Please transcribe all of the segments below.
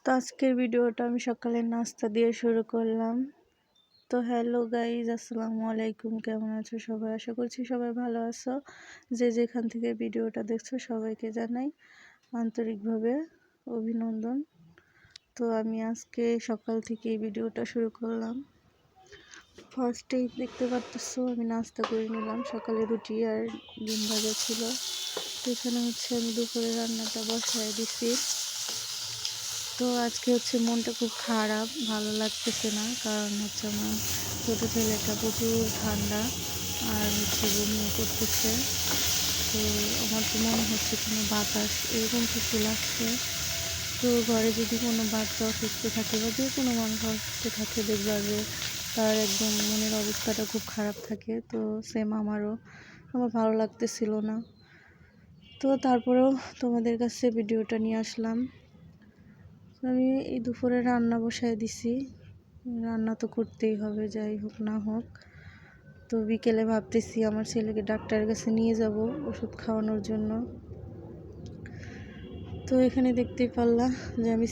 তো আজকের ভিডিওটা আমি সকালে নাস্তা দিয়ে শুরু করলাম। তো হ্যালো গাইজ, আসসালামু আলাইকুম। কেমন আছো সবাই? আশা করছি সবাই ভালো আছো। যে যেখান থেকে ভিডিওটা দেখছো সবাইকে জানাই আন্তরিকভাবে অভিনন্দন। তো আমি আজকে সকাল থেকে এই ভিডিওটা শুরু করলাম। ফার্স্টেই দেখতে পারতেছো আমি নাস্তা করে নিলাম। সকালে রুটি আর ডিম ভাজা ছিল। তো এখানে হচ্ছে আমি দুপুরে রান্নাটা বসায় দিছি। তো আজকে হচ্ছে মনটা খুব খারাপ, ভালো লাগতেছে না। কারণ হচ্ছে আমার ছোটো ছেলেটা প্রচুর ঠান্ডা আর হচ্ছে বমিও করতেছে। তো আমার তো মনে হচ্ছে কোনো বাতাস এরকম কিছু লাগছে। তো ঘরে যদি কোনো বাচ্চা অসুস্থ থাকে বা যে কোনো মানুষ অসুস্থ থাকে দেখবা যে তার একদম মনের অবস্থাটা খুব খারাপ থাকে। তো সেম আমার ভালো লাগতেছিল না। তো তারপরেও তোমাদের কাছে ভিডিওটা নিয়ে আসলাম। আমি এই দুপুরে রান্না বসায় দিছি। রান্না তো করতেই হবে, যাই হোক না হোক। তো বিকেলে ভাবতেছি আমার ছেলেকে ডাক্তারের কাছে নিয়ে যাব ওষুধ খাওয়ানোর জন্য। তো এখানে দেখতেই পারলাম যে আমি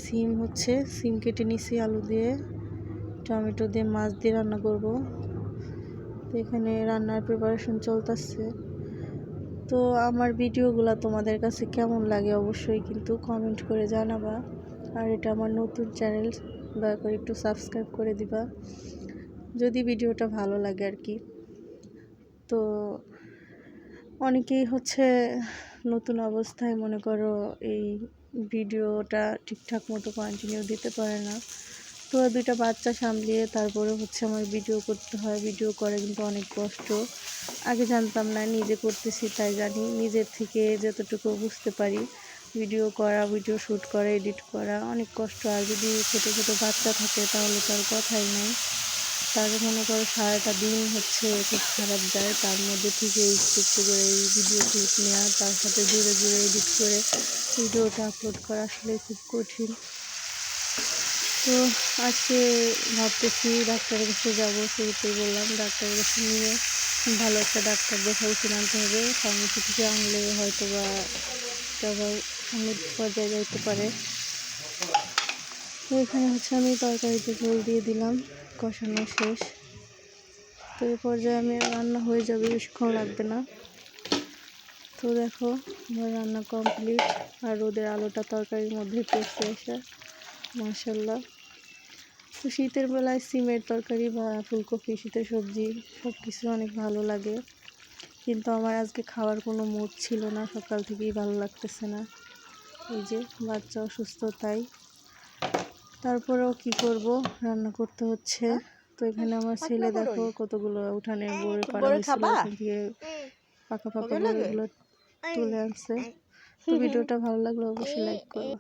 সিম কেটে নিছি, আলু দিয়ে টমেটো দিয়ে মাছ দিয়ে রান্না করব। তো এখানে রান্নার প্রিপারেশন চলতেছে। তো আমার ভিডিওগুলো তোমাদের কাছে কেমন লাগে অবশ্যই কিন্তু কমেন্ট করে জানাবা। আর এটা আমার নতুন চ্যানেল, দয়া করে একটু সাবস্ক্রাইব করে দিবা যদি ভিডিওটা ভালো লাগে আর কি। তো অনেকেই হচ্ছে নতুন অবস্থায় মনে করো এই ভিডিওটা ঠিকঠাক মতো কন্টিনিউ দিতে পারে না। তো দুইটা বাচ্চা সামলিয়ে তারপরে হচ্ছে আমার ভিডিও করতে হয়। ভিডিও করে কিন্তু অনেক কষ্ট। আগে জানতাম না, নিজে করতেছি তাই জানি। নিজের থেকে যতটুকু বুঝতে পারি, ভিডিও করা, ভিডিও শ্যুট করা, এডিট করা অনেক কষ্ট। আর যদি ছোটো ছোটো বাচ্চা থাকে তাহলে তার কথাই নেই। তার মনে করো সারাটা দিন হচ্ছে খুব খারাপ যায়। তার মধ্যে থেকে একটু একটু করে এই ভিডিও ক্লিপ নেওয়া, তার সাথে জুড়ে জুড়ে এডিট করে ভিডিওটা আপলোড করা আসলে খুব কঠিন। তো আজকে ভাবতেছি ডাক্তারের কাছে যাবো। শুরুতেই বললাম ডাক্তারের কাছে নিয়ে ভালো একটা ডাক্তার দেখে ওষুধ আনতে হবে। ফার্মেসি থেকে আনলে হয়তো বা অনেক পর্যায়ে যাইতে পারে। তো এখানে হচ্ছে আমি তরকারিতে ঝোল দিয়ে দিলাম, কষানো শেষ। তো এই পর্যায়ে আমি রান্না হয়ে যাবে, বেশিক্ষণ লাগবে না। তো দেখো আমার রান্না কমপ্লিট। আর রোদের আলোটা তরকারির মধ্যে পড়ছে এসে, মাশাআল্লাহ। তো শীতের বেলায় সিমের তরকারি বা ফুলকপি, শীতের সবজি সব কিছু অনেক ভালো লাগে। কিন্তু আমার আজকে খাওয়ার কোনো মুড ছিল না, সকাল থেকেই ভালো লাগতেছে না। এই যে বাচ্চা অসুস্থ তাই। তারপরেও কি করব, রান্না করতে হচ্ছে। তো এখানে আমার ছেলে দেখো কতগুলো উঠানে বড়ি পাড়া হয়েছিল, ওখান থেকে পাকা পাকা বড়িগুলো তুলে আনছে। তো ভিডিওটা ভালো লাগলে অবশ্যই লাইক করো।